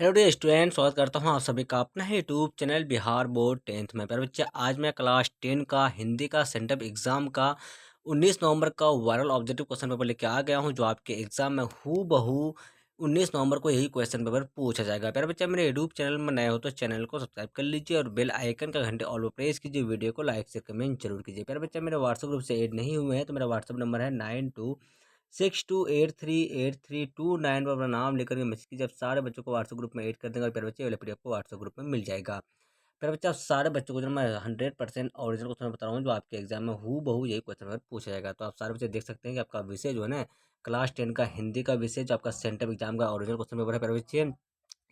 Hello dear student, स्वागत करता हूँ आप सभी का अपना ही YouTube channel Bihar board 10th में। प्यारे बच्चे, आज मैं क्लास 10 का हिंदी का सेंटअप एग्जाम का 19 नवंबर का वायरल ऑब्जेक्टिव क्वेश्चन पेपर लेके आ गया हूँ, जो आपके एग्जाम में हूबहू 19 नवंबर को यही क्वेश्चन पेपर पूछा जाएगा। प्यारे बच्चे, मेरे यूट्यूब चैनल में नए हो तो चैनल को सब्सक्राइब कर लीजिए और बेल आइकन का घंटे ऑल पर प्रेस कीजिए। वीडियो को लाइक से कमेंट जरूर कीजिए। प्यारे बच्चे, मेरे व्हाट्सएप ग्रुप से ऐड नहीं हुए हैं तो मेरा व्हाट्सएप नंबर है 9262838329 पर अपना नाम लेकर के मैसेज कीजिए। जब सारे बच्चों को व्हाट्सएप ग्रुप में ऐड कर देंगे और प्यारे बच्चे वाले पीडीएफ को व्हाट्सएप ग्रुप में मिल जाएगा। प्यारे बच्चे, आप सारे बच्चों को जो मैं 100% ओरिजिनल क्वेश्चन बता रहा हूँ, जो आपके एग्जाम में हूबहू यही क्वेश्चन पेपर पूछा जाएगा। तो आप सारे बच्चे देख सकते हैं कि आपका विषय जो है ना, क्लास 10 का हिंदी का विषय, जो आपका सेंटअप एग्जाम का ओरिजिनल क्वेश्चन पेपर है। प्यारे बच्चे,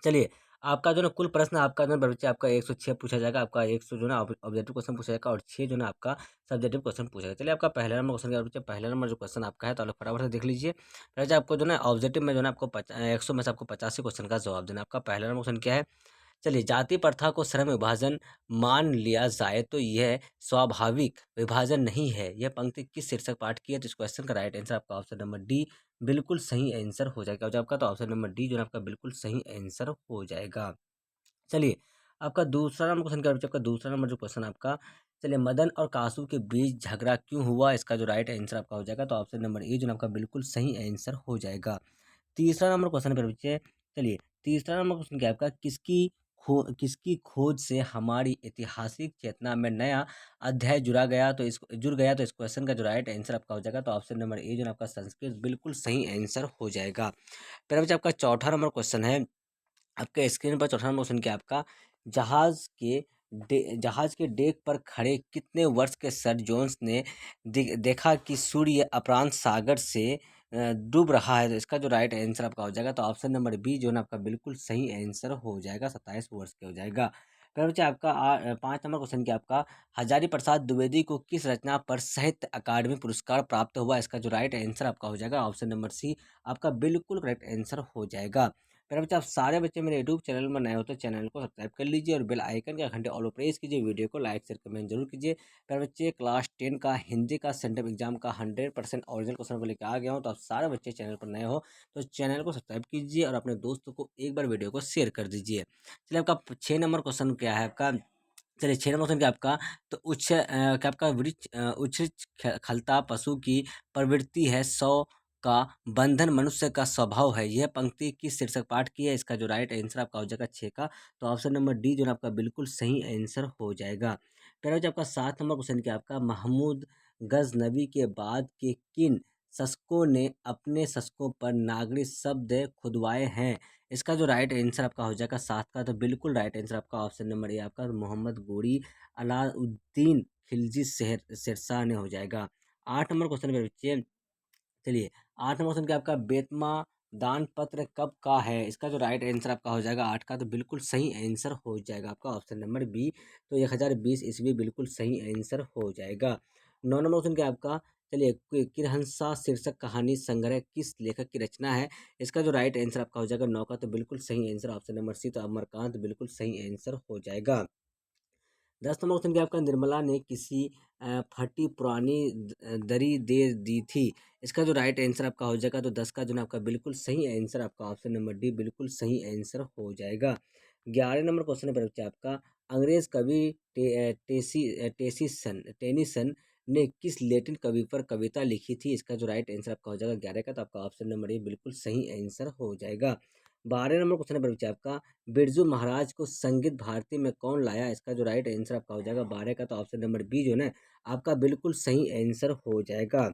चलिए, आपका जो ना कुल प्रश्न आपका जो है बच्चे आपका 106 पूछा जाएगा। आपका 100 जो ना ऑब्जेक्टिव क्वेश्चन पूछा जाएगा और 6 जो ना आपका सब्जेक्टिव क्वेश्चन पूछा जाएगा। चलिए, आपका पहला नंबर क्वेश्चन क्या बच्चे, पहला नंबर जो क्वेश्चन आपका है तो आप लोग फटाफट से देख लीजिए। पहले आपको जो ना ऑब्जेक्टिव में जो ना आपको 100 में से आपको 85 क्वेश्चन का जवाब देना है। आपका पहला नंबर क्वेश्चन क्या है? चलिए, जाति प्रथा को श्रम विभाजन मान लिया जाए तो यह स्वाभाविक विभाजन नहीं है। यह पंक्ति किस शीर्षक पाठ की है? तो इस क्वेश्चन का राइट आंसर आपका ऑप्शन नंबर डी बिल्कुल सही आंसर हो जाएगा। जो आपका तो ऑप्शन नंबर डी जो है आपका बिल्कुल सही आंसर हो जाएगा। चलिए, आपका दूसरा नंबर क्वेश्चन क्या बच्चा? आपका दूसरा नंबर जो क्वेश्चन आपका, चलिए, मदन और कासू के बीच झगड़ा क्यों हुआ? इसका जो राइट आंसर आपका हो जाएगा तो ऑप्शन नंबर ए जो है आपका बिल्कुल सही आंसर हो जाएगा। तीसरा नंबर क्वेश्चन पर बच्चे, चलिए, तीसरा नंबर क्वेश्चन क्या है आपका? किसकी खोज से हमारी ऐतिहासिक चेतना में नया अध्याय जुड़ गया? तो इस क्वेश्चन का जो राइट आंसर आपका हो जाएगा तो ऑप्शन नंबर ए जो है आपका संस्कृत बिल्कुल सही आंसर हो जाएगा। फिर बच्चे, आपका चौथा नंबर क्वेश्चन है, आपके स्क्रीन पर चौथा क्वेश्चन क्या है आपका? जहाज के जहाज के डेक पर खड़े कितने वर्ष के सर जोन्स ने देखा कि सूर्य अप्रशांत सागर से डूब रहा है? तो इसका जो राइट आंसर आपका हो जाएगा तो ऑप्शन नंबर बी जो है ना आपका बिल्कुल सही आंसर हो जाएगा। 27 वर्ष के हो जाएगा। फिर बच्चे, आपका 5 नंबर क्वेश्चन क्या आपका? हजारी प्रसाद द्विवेदी को किस रचना पर साहित्य अकादमी पुरस्कार प्राप्त हुआ? इसका जो राइट आंसर आपका हो जाएगा ऑप्शन नंबर सी आपका बिल्कुल करेक्ट आंसर हो जाएगा। मेरे बच्चे, आप सारे बच्चे मेरे यूट्यूब चैनल में नए हो तो चैनल को सब्सक्राइब कर लीजिए और बेल आइकन का घंटे ऑल प्रेस कीजिए। वीडियो को लाइक शेयर कमेंट जरूर कीजिए। मेरे बच्चे, क्लास 10 का हिंदी का सेंटअप एग्जाम का 100% ओरिजिनल क्वेश्चन को लेकर आ गया हूँ। तो आप सारे बच्चे चैनल पर नए हो तो चैनल को सब्सक्राइब कीजिए और अपने दोस्तों को एक बार वीडियो को शेयर कर दीजिए। चलिए, आपका 6 नंबर क्वेश्चन क्या है आपका? चलिए, 6 नंबर क्वेश्चन क्या आपका? तो क्या आपका उच्च खलता पशु की प्रवृत्ति है, सौ का बंधन मनुष्य का स्वभाव है। यह पंक्ति किस शीर्षक पाठ की है? इसका जो राइट आंसर आपका हो जाएगा 6 का तो ऑप्शन नंबर डी जो है आपका बिल्कुल सही आंसर हो जाएगा। फिर जो आपका 7 नंबर क्वेश्चन क्या आपका? महमूद गजनबी के बाद के किन शासकों ने अपने शासकों पर नागरिक शब्द खुदवाए हैं? इसका जो राइट आंसर आपका हो जाएगा 7 का तो बिल्कुल राइट आंसर आपका ऑप्शन नंबर ए आपका मोहम्मद गोरी अलाउद्दीन खिलजी शेरशाह ने हो जाएगा। 8 नंबर क्वेश्चन मेरे बच्चे, चलिए, 8 नंबर क्वेश्चन क्या आपका? बेतमा दान पत्र कब का है? इसका जो राइट आंसर आपका हो जाएगा 8 का तो बिल्कुल सही आंसर हो जाएगा आपका ऑप्शन नंबर बी तो 1020 ईस्वी बिल्कुल सही आंसर हो जाएगा। 9 नंबर क्वेश्चन क्या आपका? चलिए, किरहंसा शीर्षक कहानी संग्रह किस लेखक की रचना है? इसका जो राइट आंसर आपका हो जाएगा 9 का तो बिल्कुल सही आंसर ऑप्शन नंबर सी तो अमरकांत बिल्कुल सही आंसर हो जाएगा। 10 नंबर क्वेश्चन क्या आपका? निर्मला ने किसी फटी पुरानी दरी दे दी थी। इसका जो राइट आंसर आपका हो जाएगा तो 10 का जो है आपका बिल्कुल सही आंसर आपका ऑप्शन नंबर डी बिल्कुल सही आंसर हो जाएगा। 11 नंबर क्वेश्चन है बच्चे आपका, अंग्रेज कवि टेनीसन ने किस लैटिन कवि पर कविता लिखी थी? इसका जो राइट आंसर आपका हो जाएगा 11 का तो आपका ऑप्शन नंबर ए बिल्कुल सही आंसर हो जाएगा। 12 नंबर क्वेश्चन है बच्चे आपका, बिरजू महाराज को संगीत भारती में कौन लाया? इसका जो राइट आंसर आपका हो जाएगा 12 का तो ऑप्शन नंबर बी जो है ना आपका बिल्कुल सही आंसर हो जाएगा।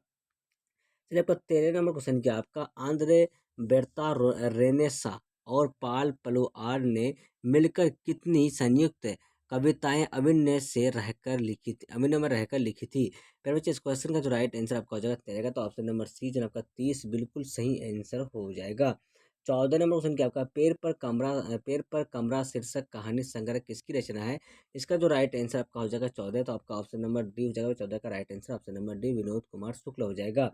चलिए, आपका 13 नंबर क्वेश्चन क्या आपका? आंद्रे बेर्ता रेनेसा और पाल पलोआर ने मिलकर कितनी संयुक्त कविताएं अभिनय में रहकर लिखी थी? फिर बच्चे, इस क्वेश्चन का जो राइट आंसर आपका हो जाएगा 13 का तो ऑप्शन नंबर सी जो है आपका 30 बिल्कुल सही आंसर हो जाएगा। 14 नंबर क्वेश्चन क्या आपका? पेड़ पर कमरा शीर्षक कहानी संग्रह किसकी रचना है? इसका जो राइट आंसर आपका हो जाएगा 14 तो आपका ऑप्शन नंबर डी हो जाएगा। 14 का right answer option number D Vinod Kumar Shukla हो जाएगा।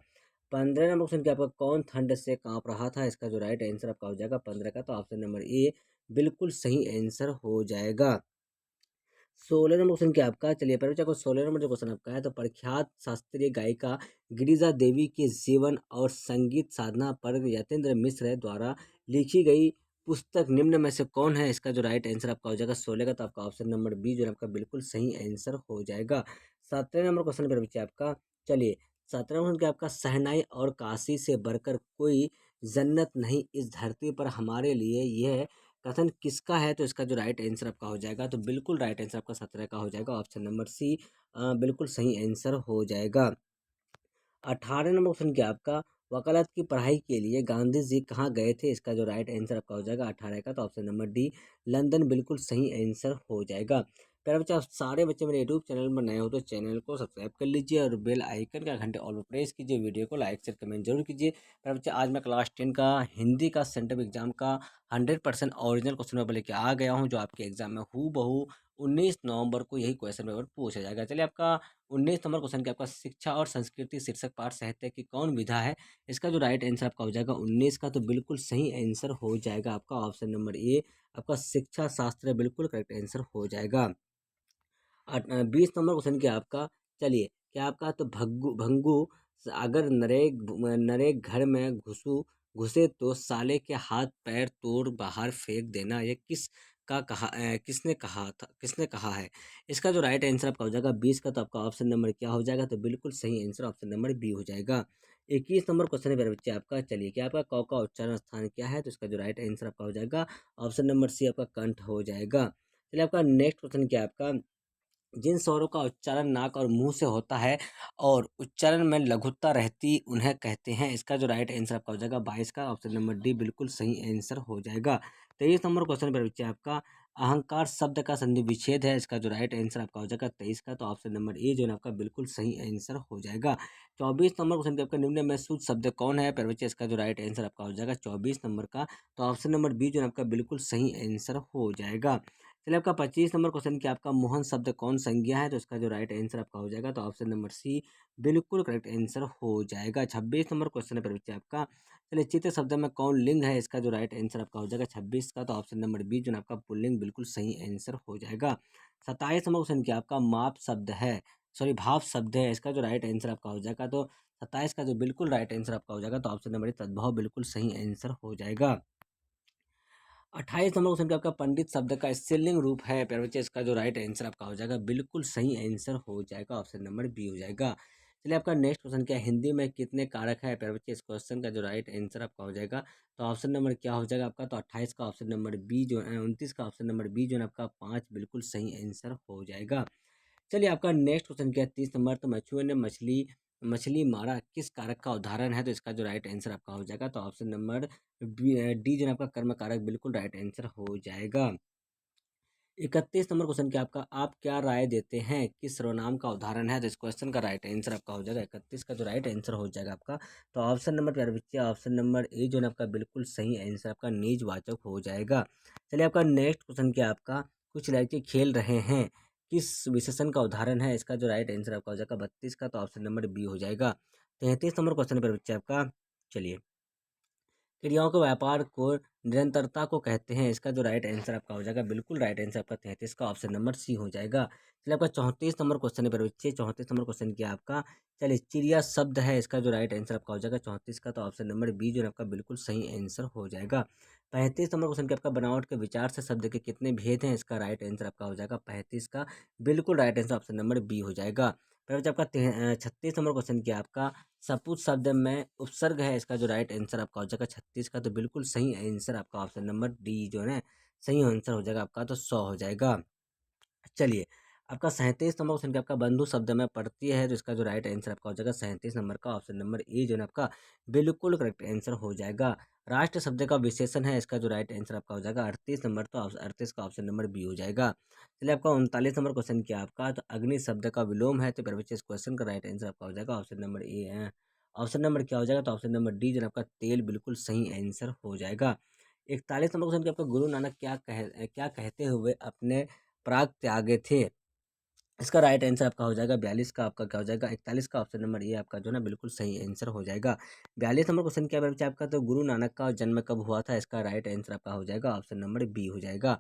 15 नंबर क्वेश्चन क्या आपका? कौन ठंड से कांप रहा था? इसका जो राइट आंसर आपका हो जाएगा 15 का तो ऑप्शन नंबर ए बिल्कुल सही आंसर हो जाएगा। 16 नंबर क्वेश्चन क्या आपका? चलिए, पहले आपको 16 नंबर जो क्वेश्चन आपका है, तो प्रख्यात शास्त्रीय गायिका गिरिजा देवी के जीवन और संगीत साधना पर यतेंद्र मिश्र द्वारा लिखी गई पुस्तक निम्न में से कौन है? इसका जो राइट आंसर आपका हो जाएगा शोले का, तो आपका ऑप्शन नंबर बी जो है आपका बिल्कुल सही आंसर हो जाएगा। 17 नंबर क्वेश्चन पर बच्चे आपका, चलिए 17 क्वेश्चन क्या आपका, शहनाई और काशी से बढ़कर कोई जन्नत नहीं इस धरती पर हमारे लिए, यह कथन किसका है? तो इसका जो राइट आंसर आपका हो जाएगा, तो बिल्कुल राइट आंसर आपका 17 का हो जाएगा, ऑप्शन नंबर सी बिल्कुल सही आंसर हो जाएगा। 18 नंबर क्वेश्चन क्या आपका, वकालत की पढ़ाई के लिए गांधी जी कहाँ गए थे? इसका जो राइट आंसर आपका हो जाएगा 18 का, तो ऑप्शन नंबर डी लंदन बिल्कुल सही आंसर हो जाएगा। प्यारे बच्चे, आप सारे बच्चे मेरे यूट्यूब चैनल पर नए हो तो चैनल को सब्सक्राइब कर लीजिए और बेल आइकन का घंटे ऑल पर प्रेस कीजिए, वीडियो को लाइक शेयर कमेंट जरूर कीजिए। प्यारे बच्चे, आज मैं क्लास 10 का हिंदी का सेंट्रल एग्जाम का 100% ओरिजिनल क्वेश्चन पेपर लेके आ गया हूँ, जो आपके एग्जाम में हूबहू 19 नवंबर को यही क्वेश्चन पेपर पूछा जाएगा। चलिए, आपका 19 नंबर क्वेश्चन क्या आपका, शिक्षा और संस्कृति शीर्षक पाठ साहित्य की कौन विधा है? इसका जो राइट आंसर आपका हो जाएगा 19 का, तो बिल्कुल सही आंसर हो जाएगा आपका ऑप्शन नंबर ए, आपका शिक्षा शास्त्र बिल्कुल करेक्ट आंसर हो जाएगा। 20 नंबर क्वेश्चन क्या आपका, चलिए क्या आपका, तो भंगू अगर नरेग घर में घुसे तो साले के हाथ पैर तोड़ बाहर फेंक देना, ये किसने कहा है? इसका जो राइट आंसर आपका हो जाएगा 20 का, तो आपका ऑप्शन नंबर क्या हो जाएगा, तो बिल्कुल सही आंसर ऑप्शन नंबर बी हो जाएगा। 21 नंबर क्वेश्चन है मेरे बच्चे आपका, चलिए क्या आपका कौ का उच्चारण स्थान क्या है? तो इसका जो राइट आंसर आपका हो जाएगा ऑप्शन नंबर सी, आपका कंठ हो जाएगा। चलिए, आपका नेक्स्ट क्वेश्चन क्या आपका, जिन स्वरों का उच्चारण नाक और मुंह से होता है और उच्चारण में लघुता रहती उन्हें कहते हैं? इसका जो राइट आंसर आपका हो जाएगा 22 का, ऑप्शन नंबर डी बिल्कुल सही आंसर हो जाएगा। 23 नंबर क्वेश्चन पर बच्चे आपका, अहंकार शब्द का संधि विच्छेद है? इसका जो राइट आंसर आपका हो जाएगा 23 का, तो ऑप्शन नंबर ए जो है आपका बिल्कुल सही आंसर हो जाएगा। 24 नंबर क्वेश्चन आपका, निम्न में शुद्ध शब्द कौन है? पर बच्चे इसका जो राइट आंसर आपका हो जाएगा 24 नंबर का, तो ऑप्शन नंबर बी जो है आपका बिल्कुल सही आंसर हो जाएगा। चलिए, आपका 25 नंबर क्वेश्चन क्या आपका, मोहन शब्द कौन संज्ञा है? तो इसका जो राइट आंसर आपका हो जाएगा, तो ऑप्शन नंबर सी बिल्कुल करेक्ट आंसर हो जाएगा। 26 नंबर क्वेश्चन है पर बच्चे आपका, चलिए चित्र शब्द में कौन लिंग है? इसका जो राइट आंसर आपका हो जाएगा 26 का, तो ऑप्शन नंबर बी जो है आपका पुल्लिंग बिल्कुल सही आंसर हो जाएगा। 27 नंबर क्वेश्चन क्या आपका, माप शब्द है, सॉरी भाव शब्द है? इसका जो राइट आंसर आपका हो जाएगा, तो 27 का जो बिल्कुल राइट आंसर आपका हो जाएगा, तो ऑप्शन नंबर तद्भव बिल्कुल सही आंसर हो जाएगा। 28 नंबर क्वेश्चन का आपका, पंडित शब्द का स्त्रीलिंग रूप है? प्यारे बच्चे, इसका जो राइट आंसर आपका हो जाएगा बिल्कुल सही आंसर हो जाएगा, ऑप्शन नंबर बी हो जाएगा। चलिए, आपका नेक्स्ट क्वेश्चन क्या है, हिंदी में कितने कारक है? प्यारे बच्चे, इस क्वेश्चन का जो राइट आंसर आपका हो जाएगा, तो ऑप्शन नंबर क्या हो जाएगा आपका, तो 28 का ऑप्शन नंबर बी जो है, 29 का ऑप्शन नंबर बी जो है आपका 5 बिल्कुल सही आंसर हो जाएगा। चलिए, आपका नेक्स्ट क्वेश्चन क्या है, 30 नंबर, तो मछुए ने मछली मछली मारा किस कारक का उदाहरण है? तो इसका जो राइट आंसर आपका हो जाएगा, तो ऑप्शन नंबर डी जो है आपका कर्म कारक बिल्कुल राइट आंसर हो जाएगा। 31 नंबर क्वेश्चन क्या आपका, आप क्या राय देते हैं किस सर्वनाम का उदाहरण है? तो इस क्वेश्चन का राइट आंसर आपका हो जाएगा 31 का जो राइट आंसर हो जाएगा आपका, तो ऑप्शन नंबर प्यारे बच्चे, ऑप्शन नंबर ए जो है आपका बिल्कुल सही आंसर आपका निजवाचक हो जाएगा। चलिए, आपका नेक्स्ट क्वेश्चन क्या आपका, कुछ लड़के खेल रहे हैं किस विशेषण का उदाहरण है? इसका जो राइट आंसर आपका हो जाएगा 32 का, तो ऑप्शन नंबर बी हो जाएगा। 33 नंबर क्वेश्चन पर बच्चे आपका, चलिए क्रियाओं के व्यापार को निरंतरता को कहते हैं? इसका जो राइट आंसर आपका हो जाएगा बिल्कुल राइट आंसर आपका 33 का, ऑप्शन नंबर सी हो जाएगा। चलिए, आपका 34 नंबर क्वेश्चन है पर बच्चे, 34 नंबर क्वेश्चन क्या आपका, चलिए चिड़िया शब्द है? इसका जो राइट आंसर आपका हो जाएगा 34 का, तो ऑप्शन नंबर बी जो है आपका बिल्कुल सही आंसर हो जाएगा। 35 नंबर क्वेश्चन क्या आपका, बनावट के विचार से शब्द के कितने भेद हैं? इसका राइट आंसर आपका हो जाएगा 35 का, बिल्कुल right answer option number B हो जाएगा। फिर बच्चे, आपका 36 नंबर क्वेश्चन क्या आपका, सपूत शब्द में उपसर्ग है? इसका जो राइट आंसर आपका हो जाएगा 36 का, तो बिल्कुल सही आंसर आपका ऑप्शन नंबर डी जो है ना सही आंसर हो जाएगा आपका, तो 100 हो जाएगा। चलिए, आपका 37 नंबर क्वेश्चन क्या आपका, बंधु शब्द में पड़ती है? तो इसका जो राइट आंसर आपका हो जाएगा 37 नंबर का, ऑप्शन नंबर ए जो है आपका बिल्कुल करेक्ट आंसर हो जाएगा। राष्ट्र शब्द का विशेषण है? इसका जो राइट आंसर आपका हो जाएगा 38 नंबर, तो 38 का ऑप्शन नंबर बी हो जाएगा। चलिए, आपका 39 नंबर क्वेश्चन क्या आपका, तो अग्नि शब्द का विलोम है? तो फिर बच्चे, इस क्वेश्चन का राइट आंसर आपका हो जाएगा ऑप्शन नंबर ए है, ऑप्शन नंबर क्या हो जाएगा, तो ऑप्शन नंबर डी जो है आपका तेल बिल्कुल सही आंसर हो जाएगा। 41 नंबर क्वेश्चन क्या आपका, गुरु नानक क्या कहते हुए अपने प्राग त्यागे थे? इसका राइट आंसर आपका हो जाएगा 42 का, आपका क्या हो जाएगा 41 का, ऑप्शन नंबर ए आपका जो है ना बिल्कुल सही आंसर हो जाएगा। 42 नंबर क्वेश्चन क्या है बच्चा आपका, तो गुरु नानक का जन्म कब हुआ था? इसका राइट आंसर आपका हो जाएगा ऑप्शन नंबर बी हो जाएगा।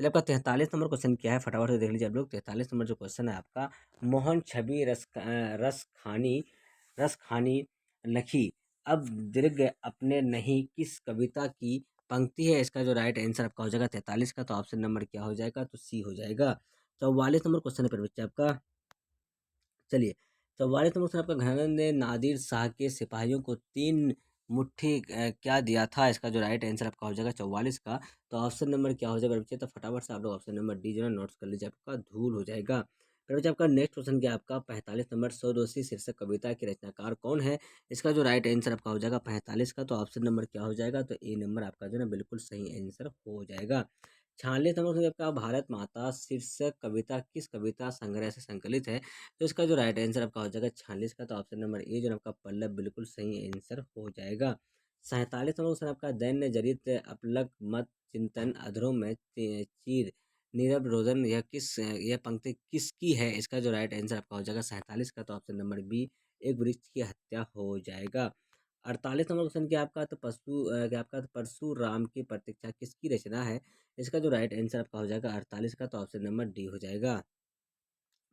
चलिए, आपका 43 नंबर क्वेश्चन क्या है, फटाफट से देख लीजिए आप लोग। 43 नंबर जो क्वेश्चन है आपका, मोहन छवि रस खानी लखी अब दीर्घ अपने नहीं किस कविता की पंक्ति है, इसका जो राइट आंसर आपका हो जाएगा 43 का, तो ऑप्शन नंबर क्या हो जाएगा, तो सी हो जाएगा। 44 नंबर क्वेश्चन है फिर बच्चे आपका। चलिए, 44 नंबर क्वेश्चन आपका, घनंद ने नादिर शाह के सिपाहियों को 3 मुट्ठी क्या दिया था, इसका जो राइट आंसर आपका हो जाएगा 44 का, तो ऑप्शन नंबर क्या हो जाएगा बच्चे, तो फटाफट से आप लोग ऑप्शन नंबर डी जो है नोट्स कर लीजिए, आपका धूल हो जाएगा। फिर बच्चे आपका नेक्स्ट क्वेश्चन क्या है आपका, 45 नंबर, सौदोसी शीर्षक कविता के रचनाकार कौन है, इसका जो राइट आंसर आपका हो जाएगा 45 का, तो ऑप्शन नंबर क्या हो जाएगा, तो ए नंबर आपका जो है बिल्कुल सही आंसर हो जाएगा। 46 नंबर क्वेश्चन आपका, भारत माता शीर्षक कविता किस कविता संग्रह से संकलित है, तो इसका जो राइट आंसर आपका हो जाएगा 46 का, तो ऑप्शन नंबर ए जो है आपका पल्लव बिल्कुल सही आंसर हो जाएगा। 47 नंबर क्वेश्चन आपका, दैन्य जरित अपलक मत चिंतन अधरों में चीर नीरव रोदन, यह पंक्ति किसकी है, इसका जो राइट आंसर आपका हो जाएगा 47 का, तो ऑप्शन नंबर बी एक वृक्ष की हत्या हो जाएगा। 48 नंबर क्वेश्चन क्या आपका, तो क्या आपका, तो परशुराम की प्रतीक्षा किसकी रचना है, इसका जो राइट आंसर आपका हो जाएगा 48 का, तो ऑप्शन नंबर डी हो जाएगा।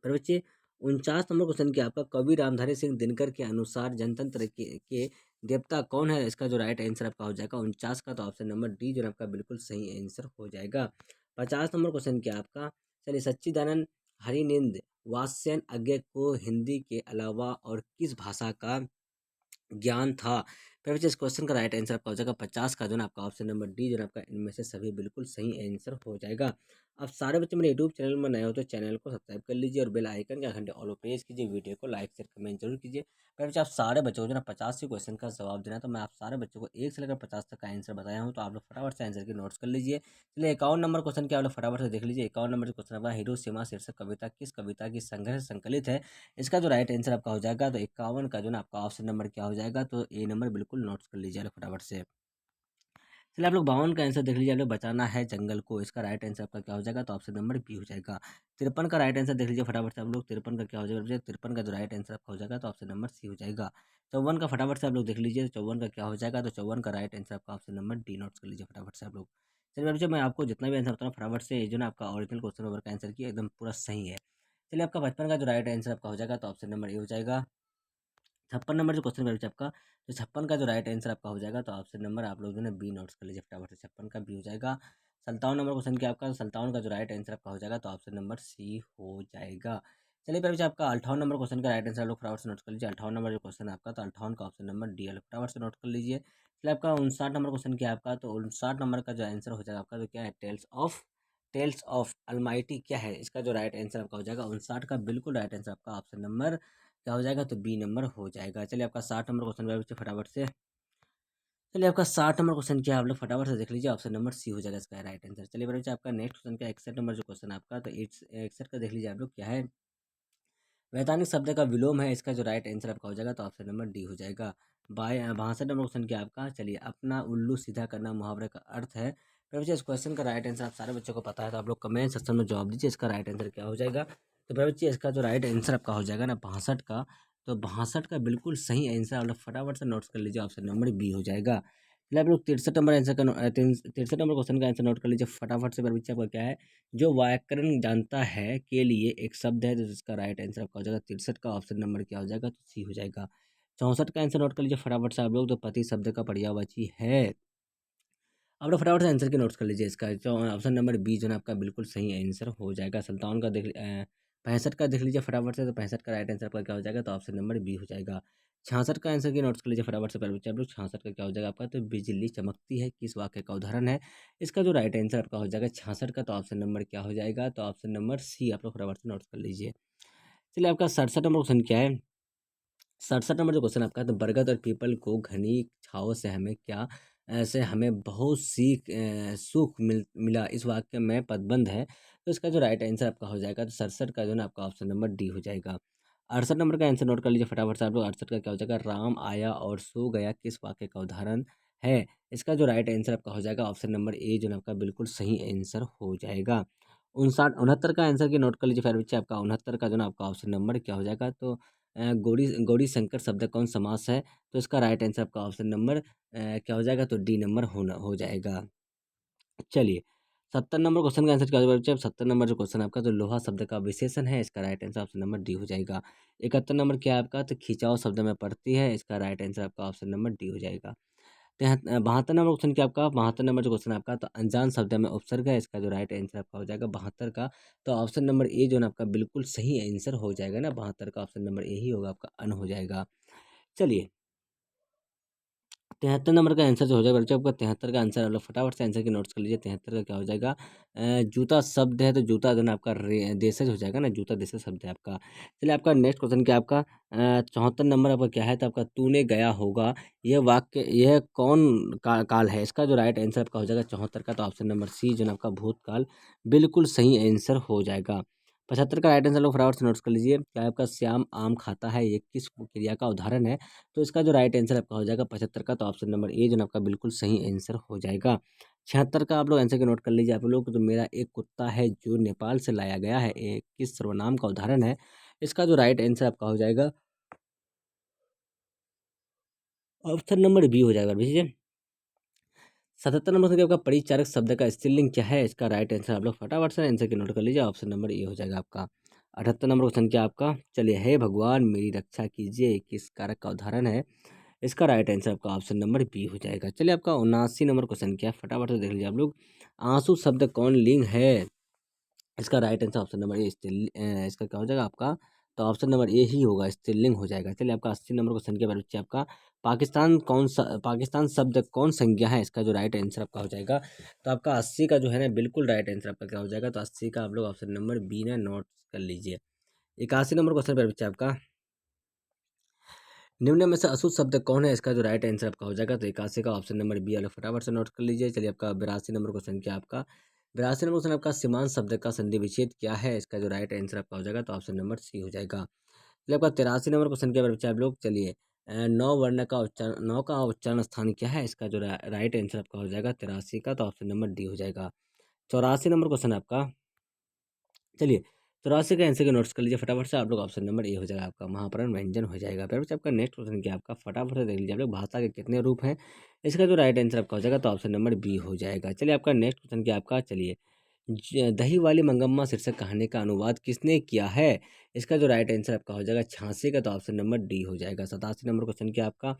पर बच्चे 49 नंबर क्वेश्चन क्या आपका, कवि रामधारी सिंह दिनकर के अनुसार जनतंत्र के देवता कौन है, इसका जो राइट आंसर आपका हो जाएगा 49 का, तो ऑप्शन नंबर डी जो है आपका बिल्कुल सही आंसर हो जाएगा। 50 नंबर क्वेश्चन क्या आपका, चलिए, सच्चिदानंद हरिनिंद वात्स्यन अज्ञे को हिंदी के अलावा और किस भाषा का ज्ञान था, फिर बच्चे इस क्वेश्चन का राइट आंसर आपका हो जाएगा 50 का, जो ना आपका ऑप्शन नंबर डी जो है आपका इनमें से सभी बिल्कुल सही आंसर हो जाएगा। अब सारे बच्चे मेरे यूट्यूब चैनल में नए हो तो चैनल को सब्सक्राइब कर लीजिए और बेल आइकन के घंटे ऑल प्रेस कीजिए, वीडियो को लाइक शेयर कमेंट जरूर कीजिए। फिर बच्चे आप सारे बच्चों को जो ना 50 क्वेश्चन का जवाब देना है, तो मैं आप सारे बच्चों को 1 से लेकर 50 तक का आंसर बताया हूँ, तो आप लोग फटाफट से आंसर की नोट्स कर लीजिए। चलिए, 51 नंबर क्वेश्चन क्या आप लोग फटाफट से देख लीजिए। 51 नंबर क्वेश्चन आपका, हिरोशिमा शीर्षक कविता किस कविता की संग्रह से संकलित है, इसका जो राइट आंसर आपका हो जाएगा, तो 51 का जो ना आपका ऑप्शन नंबर क्या हो जाएगा, तो ए नंबर बिल्कुल नोट्स कर लीजिए फटाफट से। चलिए, आप लोग 52 का आंसर देख लीजिए, आप लोग बचाना है जंगल को, इसका राइट आंसर आपका क्या हो जाएगा, तो ऑप्शन नंबर बी हो जाएगा। 53 का राइट आंसर देख लीजिए फटाफट से आप लोग, 53 का क्या हो जाएगा, 53 का जो राइट आंसर आपका हो जाएगा, तो ऑप्शन नंबर सी हो जाएगा। 54 का फटाफट से आप लोग देख लीजिए, 54 का क्या हो जाएगा, तो 54 का राइट आंसर आपका ऑप्शन नंबर डी नोट्स कर लीजिए फटाफट से आप लोग। चलिए बच्चों, मैं आपको जितना भी आंसर बताऊँ फटाफट से, ये जो ना आपका ओरिजिनल क्वेश्चन पेपर का आंसर किया एकदम पूरा सही है। चलिए, आपका 55 का जो राइट आंसर आपका हो जाएगा, तो ऑप्शन नंबर ए हो जाएगा। 56 नंबर जो क्वेश्चन है आपका, तो 56 का जो राइट आंसर आपका हो जाएगा, तो ऑप्शन नंबर आप लोग जो है बी नोट्स कर लीजिए फटाफट से, 56 का बी हो जाएगा। 57 नंबर क्वेश्चन क्या आपका, 57 का जो राइट आंसर आपका हो जाएगा, तो ऑप्शन नंबर सी हो जाएगा। चलिए फिर बच्चे आपका 58 नंबर क्वेश्चन का राइट आंसर आप लोग फटाफट से नोट कर लीजिए। 58 नंबर जो क्वेश्चन है आपका, तो 58 का ऑप्शन नंबर डी फटाफट से नोट कर लीजिए। चलिए, आपका 59 नंबर क्वेश्चन क्या है आपका, तो 59 नंबर का जो आंसर हो जाएगा आपका, तो क्या है, टेल्स ऑफ अलमाइटी क्या है, इसका जो राइट आंसर आपका हो जाएगा 59 का बिल्कुल राइट आंसर आपका ऑप्शन नंबर क्या हो जाएगा, तो बी नंबर हो जाएगा। चलिए, आपका 60 नंबर क्वेश्चन है बच्चे फटाफट से। चलिए, आपका 60 नंबर क्वेश्चन क्या है, आप लोग फटाफट से देख लीजिए, ऑप्शन नंबर सी हो जाएगा इसका राइट आंसर। चलिए बच्चे, आपका नेक्स्ट क्वेश्चन का 61 नंबर जो क्वेश्चन आपका, तो 61 का देख लीजिए आप लोग, क्या है, वैधानिक शब्द का विलोम है, इसका जो राइट आंसर आपका हो जाएगा, तो ऑप्शन नंबर डी हो जाएगा। 62 नंबर क्वेश्चन क्या है आपका, चलिए, अपना उल्लू सीधा करना मुहावरे का अर्थ है। फिर बच्चे इस क्वेश्चन का राइट आंसर आप सारे बच्चों को पता है, तो आप लोग कमेंट सेक्शन में जवाब दीजिए, इसका राइट आंसर क्या हो जाएगा। तो फिर बच्चे, इसका जो राइट आंसर आपका हो जाएगा ना 62 का, तो 62 का बिल्कुल सही आंसर आप लोग फटाफट से नोट्स कर लीजिए, ऑप्शन नंबर बी हो जाएगा। चलिए, आप लोग 63 नंबर आंसर का 63 नंबर क्वेश्चन का आंसर नोट कर लीजिए फटाफट से। फिर बच्चे, आपका क्या है, जो व्याकरण जानता है के लिए एक शब्द है, तो जिसका राइट आंसर आपका हो जाएगा 63 का, ऑप्शन नंबर क्या हो जाएगा, तो सी हो जाएगा। 64 का आंसर नोट कर लीजिए फटाफट से आप लोग, तो पति शब्द का पर्यायवाची है, आप लोग फटाफट से आंसर के नोट्स कर लीजिए, इसका जो ऑप्शन नंबर बी जो है आपका बिल्कुल सही आंसर हो जाएगा। 57 का 65 का देख लीजिए फटाफट से, तो 65 का राइट आंसर आपका क्या हो जाएगा, तो ऑप्शन नंबर बी हो जाएगा। 66 का आंसर के नोट्स कर लीजिए फटाफट से, पहले बच्चे आप लोग 66 का क्या हो जाएगा आपका, तो बिजली चमकती है किस वाक्य का उदाहरण है, इसका जो राइट आंसर आपका हो जाएगा 66 का, तो ऑप्शन नंबर क्या हो जाएगा, तो ऑप्शन नंबर सी आप लोग फटाफट से नोट्स कर लीजिए। चलिए, आपका 67 नंबर क्वेश्चन क्या है, 67 नंबर जो क्वेश्चन आपका है, तो बरगद और पीपल को घनी छाँव से हमें क्या ऐसे हमें बहुत सी सुख मिला, इस वाक्य में पदबंध है, तो इसका जो राइट आंसर आपका हो जाएगा, तो 67 का जो ना आपका ऑप्शन नंबर डी हो जाएगा। 68 नंबर का आंसर नोट कर लीजिए फटाफट से आप लोग, 68 का क्या हो जाएगा, राम आया और सो गया किस वाक्य का उदाहरण है, इसका जो राइट आंसर आपका हो जाएगा, ऑप्शन नंबर ए जो ना आपका बिल्कुल सही आंसर हो जाएगा। 69 का आंसर की नोट कर लीजिए फिर बच्चे, आपका 69 का जो ना आपका ऑप्शन नंबर क्या हो जाएगा, तो गौरी गौरी शंकर शब्द कौन समास है, तो इसका राइट आंसर आपका ऑप्शन नंबर क्या हो जाएगा, तो डी नंबर होना हो जाएगा। चलिए, 70 नंबर क्वेश्चन का आंसर क्या होगा बच्चे, 70 नंबर जो क्वेश्चन आपका, तो लोहा शब्द का विशेषण है, इसका right answer option number D हो जाएगा। 71 नंबर क्या है आपका, तो खिंचाव शब्द में पड़ती है, इसका राइट आंसर आपका ऑप्शन नंबर डी हो जाएगा। 72 नंबर क्वेश्चन क्या आपका, 72 नंबर जो क्वेश्चन है आपका, तो अनजान शब्द में उपसर्ग है, इसका जो राइट आंसर आपका हो जाएगा 72 का। तो ऑप्शन नंबर ए जो है ना आपका बिल्कुल सही आंसर हो जाएगा ना, 72 का ऑप्शन नंबर ए ही होगा आपका, अन हो जाएगा। चलिए 73 नंबर का आंसर जो हो जाएगा बच्चों आपका, 73 का आंसर आप लोग फटाफट से आंसर की नोट्स कर लीजिए। 73 का क्या हो जाएगा, जूता शब्द है, तो जूता जो है ना आपका देशज हो जाएगा ना, जूता देशज शब्द है आपका। चलिए आपका नेक्स्ट क्वेश्चन क्या आपका, 74 नंबर आपका क्या है, तो आपका तूने गया होगा, यह वाक्य यह कौन काल है, इसका जो राइट आंसर आपका हो जाएगा 74 का, तो ऑप्शन नंबर सी जो है ना आपका भूतकाल बिल्कुल सही आंसर हो जाएगा। 75 का राइट आंसर लोग फटाफट से नोट्स कर लीजिए। क्या आपका श्याम आम खाता है, ये किस क्रिया का उदाहरण है, तो इसका जो राइट आंसर आपका हो जाएगा 75 का, तो ऑप्शन नंबर ए जो ना आपका बिल्कुल सही आंसर हो जाएगा। 76 का आप लोग आंसर के नोट कर लीजिए आप लोग, तो मेरा एक कुत्ता है जो नेपाल से लाया गया है, ये किस सर्वनाम का उदाहरण है, इसका जो राइट आंसर आपका हो जाएगा ऑप्शन नंबर बी हो जाएगा भैया। 77 नंबर से आपका परिचारक शब्द का स्त्रीलिंग क्या है, इसका राइट आंसर आप लोग फटाफट से आंसर की नोट कर लीजिए, ऑप्शन नंबर ए हो जाएगा आपका। 78 नंबर क्वेश्चन क्या आपका, चलिए, हे भगवान मेरी रक्षा कीजिए, किस कारक का उदाहरण है, इसका राइट आंसर आपका ऑप्शन नंबर बी हो जाएगा। चलिए आपका 79 नंबर क्वेश्चन क्या है, फटाफट से देख लीजिए आप लोग, आंसू शब्द कौन लिंग है, इसका right answer option number A इसका क्या हो जाएगा आपका, तो ऑप्शन नंबर ए ही होगा, स्त्रीलिंग हो जाएगा। चलिए आपका 80 नंबर क्वेश्चन के बारे में आपका, पाकिस्तान शब्द कौन संज्ञा है, इसका जो राइट आंसर आपका हो जाएगा, तो आपका 80 का जो है ना बिल्कुल राइट आंसर आपका क्या हो जाएगा, तो 80 का आप लोग ऑप्शन नंबर बी ना नोट कर लीजिए। 81 नंबर क्वेश्चन पर आपका, निम्न में से अशुद्ध शब्द कौन है, इसका जो राइट आंसर आपका हो जाएगा, तो 81 का ऑप्शन नंबर बी वाला फटाफट से नोट कर लीजिए। चलिए आपका 82 नंबर क्वेश्चन क्या आपका, 82 नंबर क्वेश्चन आपका, सीमांत शब्द का संधि विच्छेद क्या है, इसका जो राइट आंसर आपका हो जाएगा, तो ऑप्शन नंबर सी हो जाएगा। चलिए आपका 83 नंबर क्वेश्चन क्या बच्चे आप लोग, चलिए, नौ वर्ण का उच्चारण, नौ का उच्चारण स्थान क्या है, इसका जो राइट आंसर आपका हो जाएगा 83 का, तो ऑप्शन नंबर डी हो जाएगा। 84 नंबर क्वेश्चन आपका, चलिए 84 का आंसर के नोट्स कर लीजिए फटाफट से आप लोग, ऑप्शन नंबर ए हो जाएगा आपका, महाप्राण व्यंजन हो जाएगा। फिर बच्चे आपका नेक्स्ट क्वेश्चन क्या आपका, फटाफट से देख लीजिए आप लोग, भाषा के कितने रूप हैं, इसका जो राइट आंसर आपका हो जाएगा, तो ऑप्शन नंबर बी हो जाएगा। चलिए आपका नेक्स्ट क्वेश्चन क्या आपका, चलिए, दही वाली मंगम्मा शीर्षक कहानी का अनुवाद किसने किया है, इसका जो राइट आंसर आपका हो जाएगा 86 का, तो ऑप्शन नंबर डी हो जाएगा। 87 नंबर क्वेश्चन क्या आपका,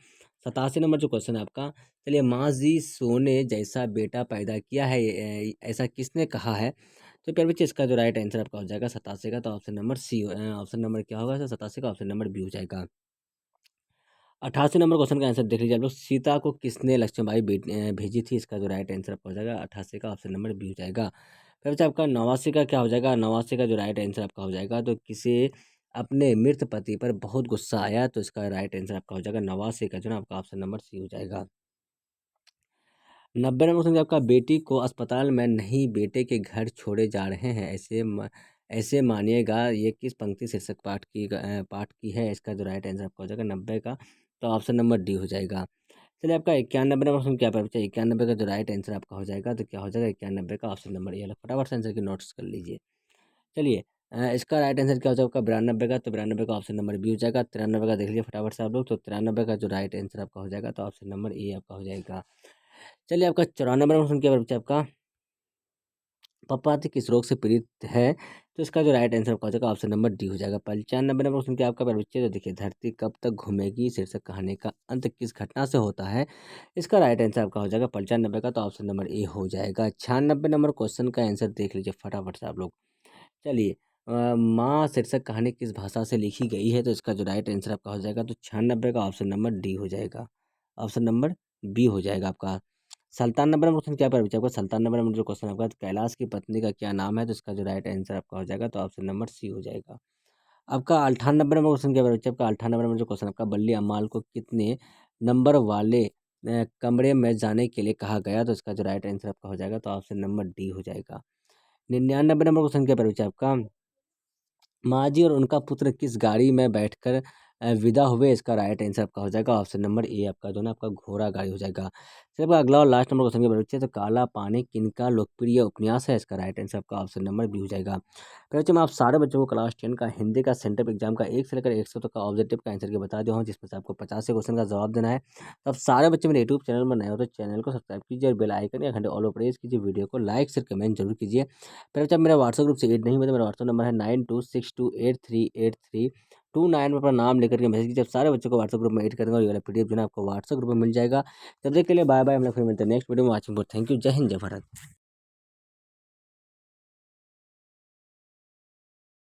87 नंबर जो क्वेश्चन है आपका, चलिए, माँ जी सोने जैसा बेटा पैदा किया है, ऐसा किसने कहा है, तो प्यारे बच्चे इसका जो राइट आंसर आपका हो जाएगा 87 का, तो option number C, option number क्या होगा, 87 का ऑप्शन नंबर बी हो जाएगा। 88 नंबर क्वेश्चन का आंसर देख लीजिए आप लोग, सीता को किसने लक्ष्मीबाई भेजी थी, इसका जो राइट आंसर आपका हो जाएगा 88 का ऑप्शन नंबर बी हो जाएगा। फिर बच्चा आपका 89 का क्या हो जाएगा, 89 का जो राइट आंसर आपका हो जाएगा, तो किसी अपने मृत पति पर बहुत गुस्सा आया, तो इसका राइट आंसर आपका हो जाएगा 89 का जो ना आपका ऑप्शन नंबर सी हो जाएगा। 90 नंबर क्वेश्चन आपका, बेटी को अस्पताल में नहीं बेटे के घर छोड़े जा रहे हैं, ऐसे मानिएगा, ये किस पंक्ति शीर्षक पाठ की है, इसका जो राइट आंसर आपका हो जाएगा 90 का, तो ऑप्शन नंबर डी हो जाएगा। चलिए आपका 91 नंबर क्वेश्चन क्या पता है, 91 का जो राइट आंसर आपका हो जाएगा, तो क्या हो जाएगा 91 का ऑप्शन नंबर ये, फटाफट से आंसर की नोट्स कर लीजिए। चलिए, इसका राइट आंसर क्या हो जाएगा आपका 92 का, तो 92 का ऑप्शन नंबर बी हो जाएगा। 93 का देख लीजिए फटाफट से आप लोग, तो 93 का जो राइट आंसर आपका हो जाएगा, तो ऑप्शन नंबर ए आपका हो जाएगा। चलिए आपका 94 नंबर क्वेश्चन क्या बच्चा आपका, पपाती किस रोग से पीड़ित है, तो इसका जो राइट आंसर आपका हो जाएगा ऑप्शन नंबर डी हो जाएगा। 95 नंबर क्वेश्चन क्या आपका प्यारे बच्चे, तो देखिए, धरती कब तक घूमेगी शीर्षक कहानी का अंत किस घटना से होता है, इसका राइट आंसर आपका हो जाएगा 95 का, तो ऑप्शन नंबर ए हो जाएगा। 96 नंबर क्वेश्चन का आंसर देख लीजिए फटाफट से आप लोग। चलिए, माँ शीर्षक कहानी किस भाषा से लिखी गई है, तो इसका जो राइट आंसर आपका हो जाएगा, तो 96 का ऑप्शन नंबर डी हो जाएगा, ऑप्शन नंबर बी हो जाएगा आपका। 57 नंबर क्वेश्चन क्या पर आपका, 57 नंबर जो क्वेश्चन आपका, तो कैलाश की पत्नी का क्या नाम है, तो इसका जो राइट आंसर आपका हो जाएगा, तो ऑप्शन नंबर सी हो जाएगा। आपका 98 नंबर क्वेश्चन क्या पर आपका, 98 नंबर जो क्वेश्चन आपका, बल्ली अम्माल को कितने नंबर वाले कमरे में जाने के लिए कहा गया, तो इसका जो राइट आंसर आपका हो जाएगा, तो ऑप्शन नंबर डी हो जाएगा। 99 नंबर क्वेश्चन क्या पर आपका, माँ जी और उनका पुत्र किस गाड़ी में बैठकर विदा हुए, इसका राइट आंसर आपका हो जाएगा ऑप्शन नंबर ए आपका जो ना आपका घोड़ा गाड़ी हो जाएगा। चलिए आपका अगला और लास्ट नंबर क्वेश्चन के बच्चे, तो काला पानी किनका लोकप्रिय उपन्यास है, इसका राइट आंसर आपका ऑप्शन नंबर बी हो जाएगा। फिर बच्चे मैं आप सारे बच्चों को क्लास 10 का हिंदी का सेंटअप एग्जाम का 1 से लेकर 100 तक का ऑब्जेक्टिव का आंसर के बता दिया हूँ, जिसमें से आपको 50 से क्वेश्चन का जवाब देना है। तो आप सारे बच्चे मेरे यूट्यूब चैनल में नए हो तो चैनल को सब्सक्राइब कीजिए और बेल आइकन या घंटे ऑल पर प्रेस कीजिए, वीडियो को लाइक शेयर कमेंट जरूर कीजिए। फिर जब मेरा व्हाट्सएप ग्रुप से ऐड नहीं हुआ तो मेरा व्हाट्सएप नंबर है 92628383 29 पर अपना नाम लेकर के मैसेज कीजिए। जब सारे बच्चों को व्हाट्सएप ग्रुप में ऐड कर दूँगा, ये वाला पीडीएफ जो है आपको व्हाट्सएप ग्रुप में मिल जाएगा। तब तक के लिए बाय बाय। हम लोग फिर मिलते हैं नेक्स्ट वीडियो में। Watching for thank you. जय हिंद, जय भारत।